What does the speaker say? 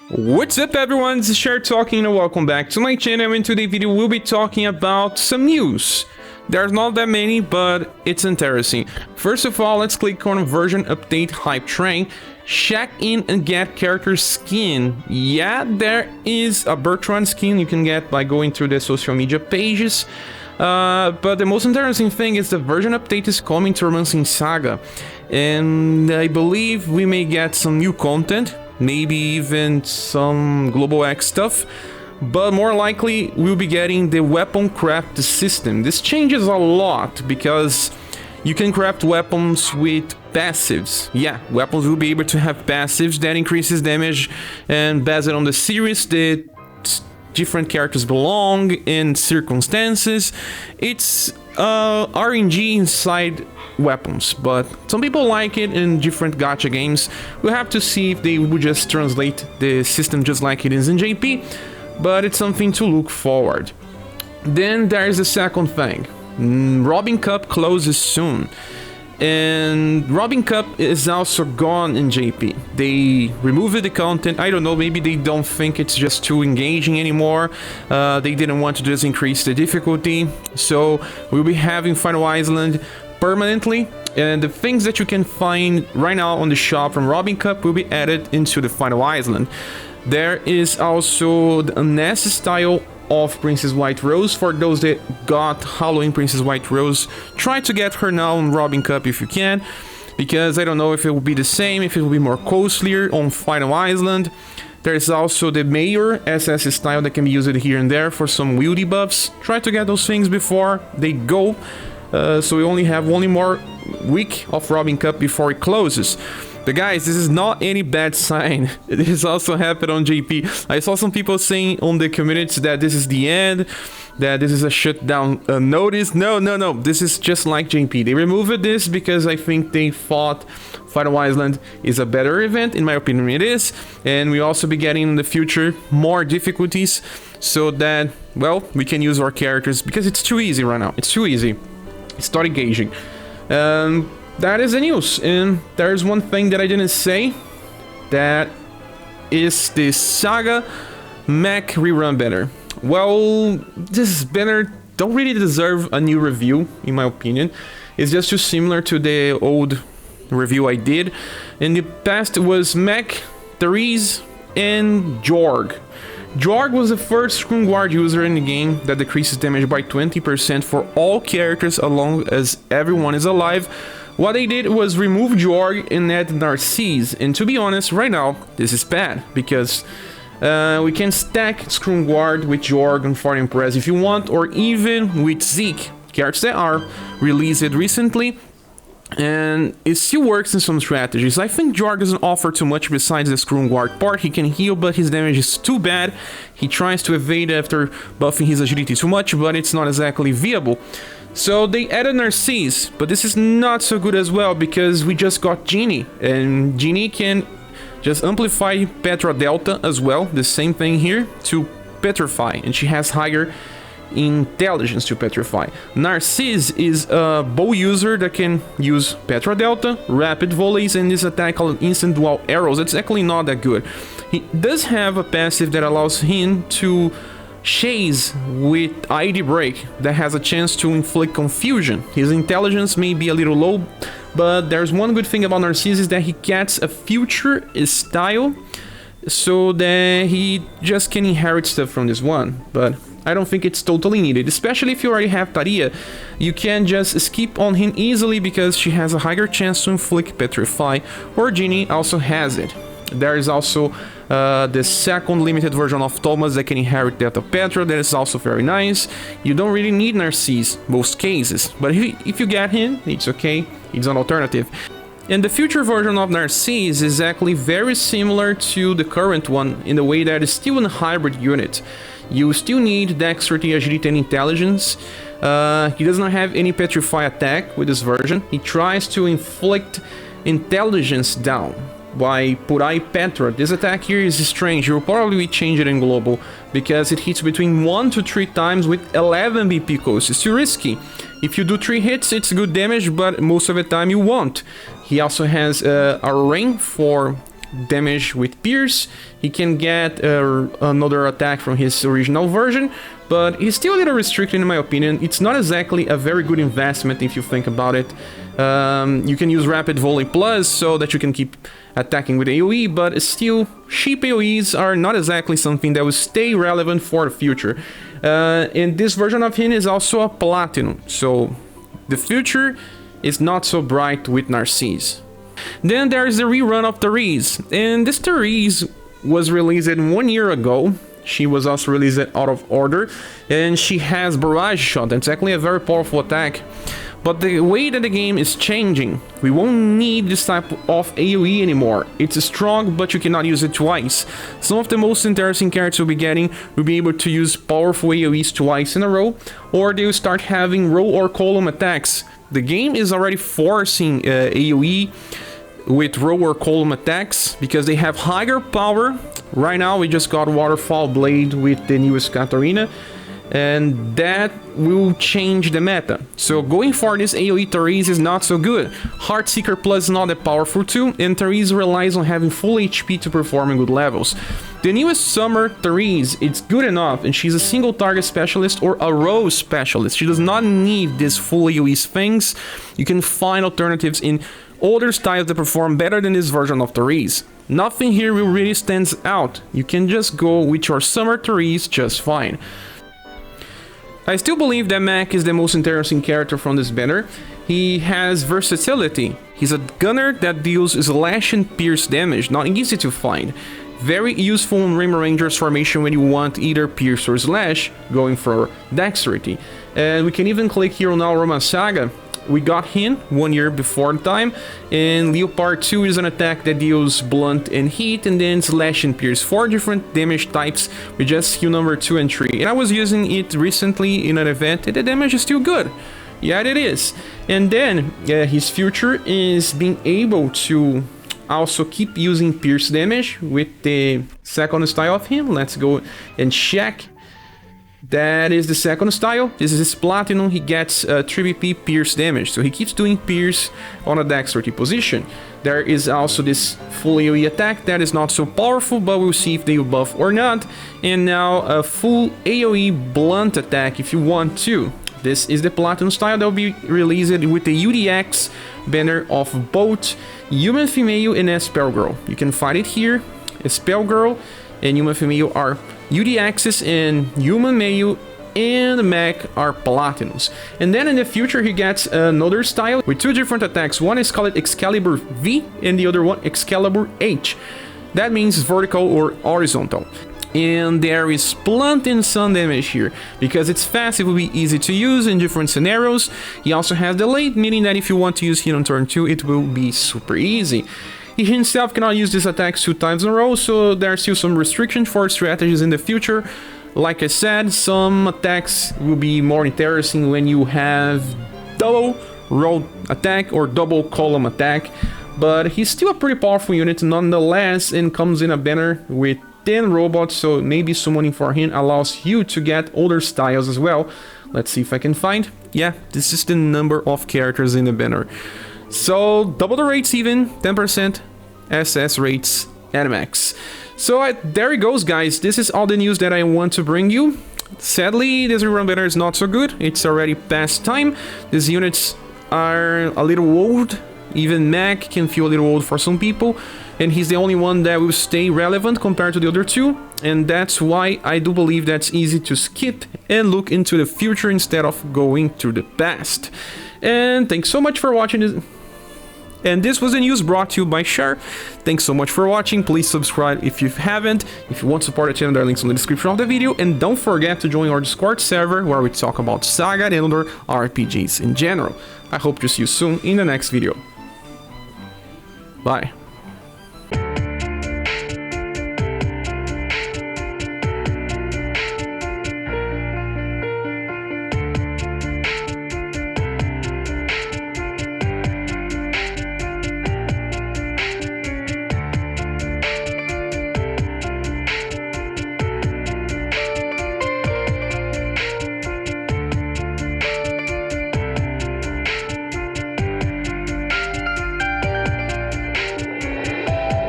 What's up everyone, this is Scher talking and welcome back to my channel. In today's video we'll be talking about some news. There's not that many, but it's interesting. First of all, let's click on version update hype train. Check in and get character skin. Yeah, there is a Bertrand skin you can get by going through the social media pages. But the most interesting thing is the version update is coming to Relevancy SaGa. And I believe we may get some new content. Maybe even some Global X stuff, but more likely we'll be getting the weapon craft system. This changes a lot because you can craft weapons with passives. Yeah, weapons will be able to have passives that increases damage, and based on the series that different characters belong in circumstances, it's RNG inside weapons, but some people like it in different gacha games. We'll have to see if they would just translate the system just like it is in JP, but it's something to look forward. Then there's the second thing. Robin Cup closes soon, and Robin Cup is also gone in JP. They removed the content. I don't know, maybe they don't think it's just too engaging anymore. They didn't want to just increase the difficulty, so we'll be having Final Island permanently, and the things that you can find right now on the shop from Robin Cup will be added into the Final Island. There is also the NES style of Princess White Rose. For those that got Halloween Princess White Rose, try to get her now on Robin Cup if you can, because I don't know if it will be the same, if it will be more costlier on Final Island. There's also the Mayor SS style that can be used here and there for some wieldy buffs. Try to get those things before they go. So we only have one more week of Robin Cup before it closes. But guys, this is not any bad sign. This also happened on JP. I saw some people saying on the community that this is the end, that this is a shutdown notice. No. This is just like JP. They removed this because I think they thought Final Island is a better event. In my opinion, it is. And we also be getting in the future more difficulties so that, well, we can use our characters because it's too easy right now. It's too easy. Start engaging. That is the news, and there's one thing that I didn't say. That is the SaGa Mech rerun banner. Well, this banner don't really deserve a new review, in my opinion. It's just too similar to the old review I did. In the past, it was Mech, Therese, and Jorg. Jorg was the first screen guard user in the game that decreases damage by 20% for all characters as long as everyone is alive. What they did was remove Jorg and add Narcisse, and to be honest, right now, this is bad, because we can stack screen guard with Jorg and Fire Impress if you want, or even with Zeke, characters that are released recently. And it still works in some strategies. I think Jorg doesn't offer too much besides the screen guard part. He can heal, but his damage is too bad. He tries to evade after buffing his agility too much, but it's not exactly viable. So they added Narcisse, but this is not so good as well because we just got Genie, and Genie can just amplify Petra Delta as well, the same thing here, to Petrify, and she has higher intelligence to Petrify. Narcisse is a bow user that can use Petra Delta, rapid volleys, and this attack called instant dual arrows. It's actually not that good. He does have a passive that allows him to chase with ID break that has a chance to inflict confusion. His intelligence may be a little low, but there's one good thing about Narcisse is that he gets a future style so that he just can inherit stuff from this one, but I don't think it's totally needed, especially if you already have Taria. You can just skip on him easily because she has a higher chance to inflict Petrify, or Genie also has it. There is also the second limited version of Thomas that can inherit that of Petra, that is also very nice. You don't really need Narcisse most cases, but if you get him, it's okay, it's an alternative. And the future version of Narcisse is actually very similar to the current one in the way that it's still a hybrid unit. You still need dexterity, agility, and intelligence. He does not have any Petrify attack with this version. He tries to inflict intelligence down by Purai Petra. This attack here is strange. You'll probably change it in global because it hits between 1 to 3 times with 11 BP cost. It's too risky. If you do 3 hits, it's good damage, but most of the time you won't. He also has a ring for damage with Pierce. He can get another attack from his original version, but he's still a little restricted in my opinion. It's not exactly a very good investment if you think about it. You can use Rapid Volley Plus so that you can keep attacking with AoE, but still, cheap AoEs are not exactly something that will stay relevant for the future. And this version of him is also a Platinum, so the future is not so bright with Narcisse. Then there's the rerun of Therese, and this Therese was released 1 year ago. She was also released out of order, and she has Barrage Shot. That's actually a very powerful attack. But the way that the game is changing, we won't need this type of AoE anymore. It's strong, but you cannot use it twice. Some of the most interesting characters we'll be getting will be able to use powerful AoEs twice in a row, or they'll start having row or column attacks. The game is already forcing AoE with row or column attacks because they have higher power. Right now we just got Waterfall Blade with the newest Katarina, and that will change the meta. So going for this AoE, Therese is not so good. Heartseeker Plus is not that powerful too, and Therese relies on having full HP to perform in good levels. The newest Summer Therese, it's good enough, and she's a single target specialist or a row specialist. She does not need these full AoE things. You can find alternatives in older styles that perform better than this version of Therese. Nothing here really stands out. You can just go with your Summer Therese just fine. I still believe that Mack is the most interesting character from this banner. He has versatility. He's a gunner that deals slash and pierce damage, not easy to find. Very useful in Rim Ranger's formation when you want either pierce or slash, going for dexterity. And we can even click here on our Roma SaGa. We got him 1 year before the time, and Leopard 2 is an attack that deals blunt and heat, and then slash and pierce, 4 different damage types with just skill number 2 and 3. And I was using it recently in an event, and the damage is still good. Yeah, it is. And then his future is being able to also keep using pierce damage with the second style of him. Let's go and check. That is the second style. This is his Platinum. He gets 3BP pierce damage, so he keeps doing pierce on a dexterity position. There is also this full AoE attack that is not so powerful, but we'll see if they will buff or not. And now a full AoE blunt attack if you want to. This is the Platinum style that will be released with the UDX banner of both Human Female and Spell Girl. You can find it here. Spell Girl and Human Female are UDXs, and Human Male and Mech are Platinums. And then in the future he gets another style with 2 different attacks. One is called Excalibur V and the other one Excalibur H. That means vertical or horizontal. And there is blunt and sun damage here. Because it's fast, it will be easy to use in different scenarios. He also has delayed, meaning that if you want to use him on turn 2, it will be super easy. He himself cannot use this attack 2 times in a row, so there are still some restrictions for strategies in the future. Like I said, some attacks will be more interesting when you have double row attack or double column attack, but he's still a pretty powerful unit nonetheless, and comes in a banner with 10 robots, so maybe summoning for him allows you to get older styles as well. Let's see if I can find. Yeah, this is the number of characters in the banner. So double the rates even, 10% SS rates at max. So there it goes, guys. This is all the news that I want to bring you. Sadly, this rerun banner is not so good. It's already past time. These units are a little old. Even Mack can feel a little old for some people. And he's the only one that will stay relevant compared to the other two. And that's why I do believe that's easy to skip and look into the future instead of going to the past. And thanks so much for watching this. And this was the news brought to you by Scher. Thanks so much for watching. Please subscribe if you haven't. If you want to support the channel, there are links in the description of the video. And don't forget to join our Discord server where we talk about SaGa and other RPGs in general. I hope to see you soon in the next video. Bye.